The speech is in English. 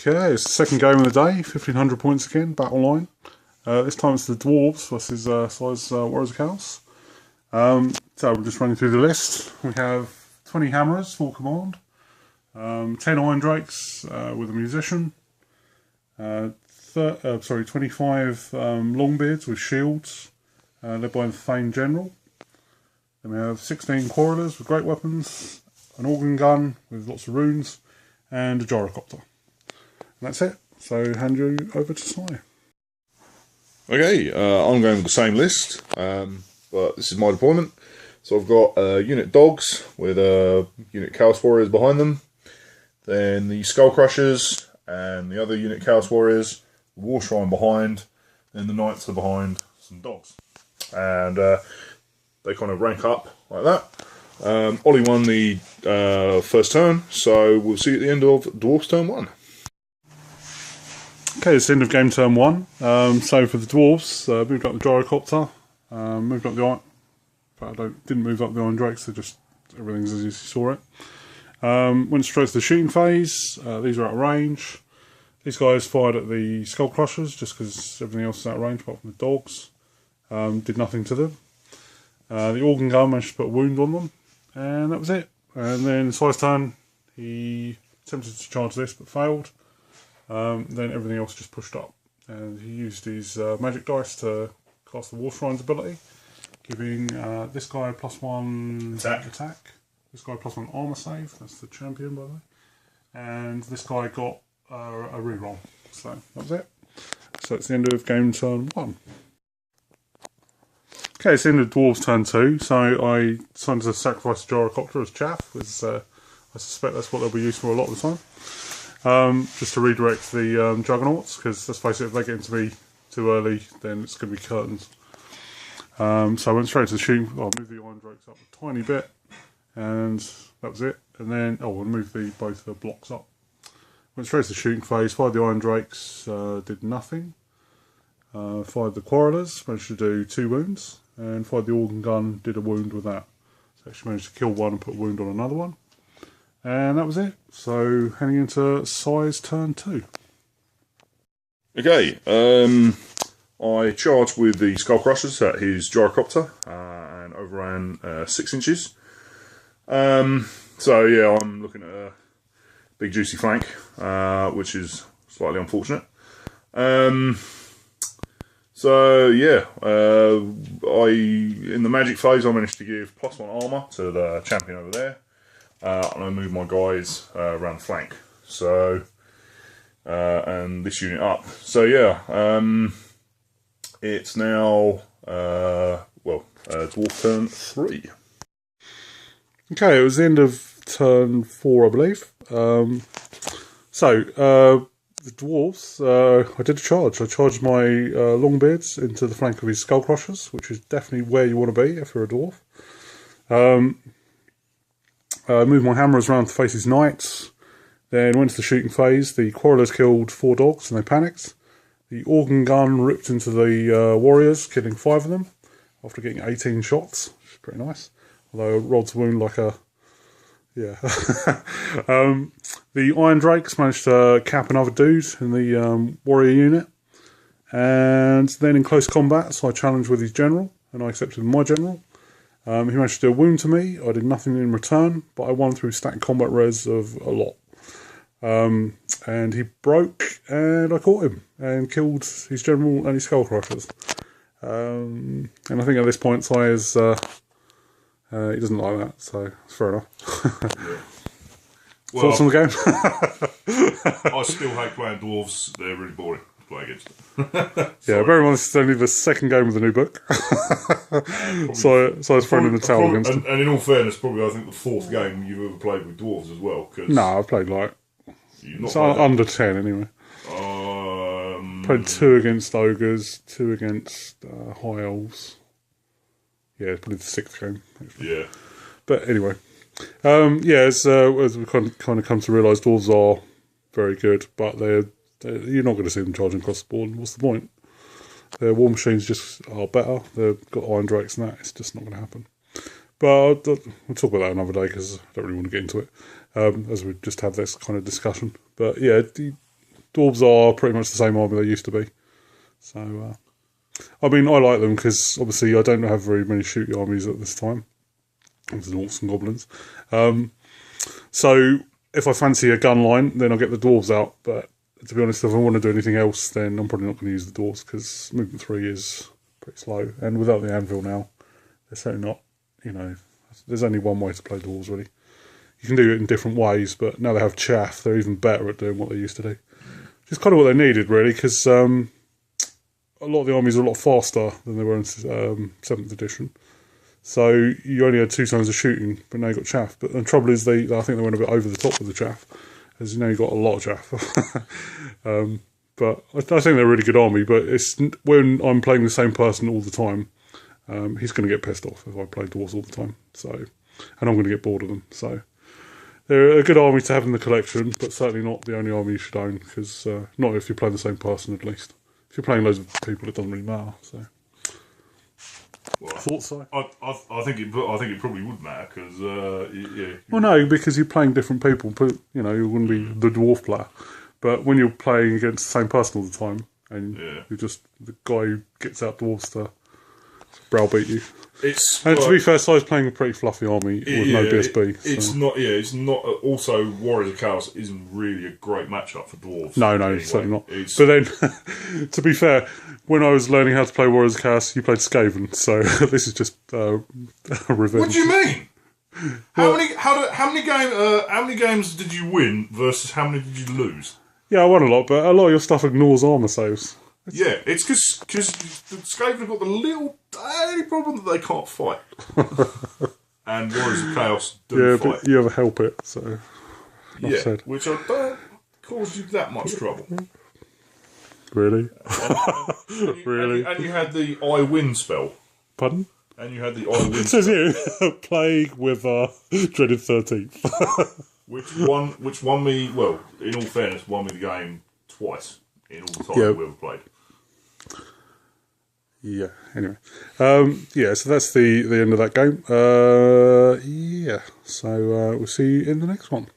Okay, it's the second game of the day, 1500 points again, battle line. This time it's the Dwarfs versus Size Warriors of Chaos. So we're just running through the list. We have 20 Hammerers, full command, 10 Iron Drakes with a musician, 25 Longbeards with shields, led by the famed general. Then we have 16 Quarrelers with great weapons, an organ gun with lots of runes, and a gyrocopter. And that's it. So hand you over to Sly. Okay, I'm going with the same list, but this is my deployment. So I've got unit dogs with unit Chaos Warriors behind them, then the Skull Crushers and the other unit Chaos Warriors, the War Shrine behind, then the Knights are behind some dogs. And they kind of rank up like that. Ollie won the first turn, so we'll see you at the end of Dwarfs turn 1. Okay, it's the end of game turn 1. So for the Dwarfs, moved up the gyrocopter, moved up the iron. But I didn't move up the Iron Drakes, so just everything's as you saw it. Went straight to the shooting phase. These are out of range. These guys fired at the Skull Crushers just because everything else is out of range apart from the dogs. Did nothing to them. The organ gun managed to put a wound on them, and that was it. And then Si's turn, he attempted to charge this but failed. Then everything else just pushed up, and he used his magic dice to cast the War Shrine's ability, giving this guy +1 attack, this guy +1 armor save, that's the champion by the way, and this guy got a reroll. So that was it. So it's the end of game turn 1. Okay, it's the end of Dwarves turn 2, so I decided to sacrifice the gyrocopter as chaff, because I suspect that's what they'll be used for a lot of the time. Just to redirect the Juggernauts, because let's face it, if they get into me too early, then it's going to be curtains. So I went straight to the shooting. I'll move the Iron Drakes up a tiny bit, and that was it. And then, I'll move both the blocks up. Went straight to the shooting phase, fired the Iron Drakes, did nothing. Fired the Quarrelers, managed to do 2 wounds, and fired the organ gun, did a wound with that. So actually managed to kill one and put a wound on another one. And that was it. So heading into Si's turn 2. Okay, I charged with the Skull Crushers at his gyrocopter and overran 6 inches. So yeah, I'm looking at a big juicy flank, which is slightly unfortunate. So yeah, in the magic phase I managed to give +1 armor to the champion over there. And I moved my guys around the flank. So, and this unit up. So yeah, it's now, Dwarf turn 3. Okay, it was the end of turn 4, I believe. The Dwarves, I did a charge. I charged my Longbeards into the flank of his Skull Crushers, which is definitely where you want to be if you're a Dwarf. Moved my Hammerers around to face his Knights, then went to the shooting phase. The Quarrelers killed 4 dogs and they panicked. The organ gun ripped into the Warriors, killing 5 of them after getting 18 shots, which is pretty nice. Although I rolled to wound like a... yeah. The Iron Drakes managed to cap another dude in the Warrior unit. And then in close combat, so I challenged with his general, and I accepted my general. He managed to do a wound to me. I did nothing in return, but I won through static combat res of a lot. And he broke, and I caught him, and killed his general and his Skull Crushers. And I think at this point, Si is, he doesn't like that, so it's fair enough. Well, thoughts on the game? I still hate playing Dwarves, they're really boring to play against. Yeah, bear in mind this is only the second game of the new book. So I was thrown in the towel against him. And in all fairness, probably I think the 4th game you've ever played with Dwarves as well. Cause no, I've played like... It's under 10 anyway. Played 2 against Ogres, 2 against High Elves. Yeah, it's probably the 6th game. Actually. Yeah. But anyway. As we kind of come to realise, Dwarves are very good, but you're not going to see them charging across the board. What's the point? Their war machines just are better. They've got Iron Drakes and that. It's just not going to happen. But we'll talk about that another day because I don't really want to get into it. As we just have this kind of discussion. But yeah, Dwarves are pretty much the same army they used to be. So, I mean, I like them because obviously I don't have very many shooty armies at this time. There's Dwarfs and Goblins. So, if I fancy a gun line, then I'll get the Dwarves out. But to be honest, if I want to do anything else, then I'm probably not going to use the Dwarves because movement 3 is pretty slow. And without the anvil now, they're certainly not, you know, there's only one way to play Dwarves really. You can do it in different ways, but now they have chaff, they're even better at doing what they used to do. Which is kind of what they needed really, because a lot of the armies are a lot faster than they were in 7th edition. So you only had 2 times of shooting, but now you've got chaff. But the trouble is, I think they went a bit over the top with the chaff, as you know, you've got a lot of chaff. But I think they're a really good army, but it's when I'm playing the same person all the time, he's going to get pissed off if I play Dwarves all the time. So, and I'm going to get bored of them. So they're a good army to have in the collection, but certainly not the only army you should own, because not if you're playing the same person at least. If you're playing loads of people, it doesn't really matter. So, well, thoughts, so? I think it probably would matter because yeah. Well, no, because you're playing different people. You know, you wouldn't be the dwarf player, but when you're playing against the same person all the time, and you're just the guy who gets out dwarves to browbeat you. To be fair, Si's playing a pretty fluffy army with no BSB. It's not. Yeah, it's not. Also, Warriors of Chaos isn't really a great matchup for dwarves. No, anyway. Certainly not. But then, to be fair, when I was learning how to play Warriors of Chaos, you played Skaven, so this is just a revenge. What do you mean? How many games did you win versus how many did you lose? Yeah, I won a lot, but a lot of your stuff ignores armour saves. Yeah, it's because the Skaven have got the little tiny problem that they can't fight. And Warriors of Chaos do fight. But you ever help it, so... Said. Which I don't cause you that much trouble. Really? Really? And you had the I win spell. Pardon? And you had the I win It says here, Plague with Dreaded 13th. which won me, well, in all fairness, won me the game twice in all the time we ever played. Yeah, anyway. So that's the end of that game. So we'll see you in the next one.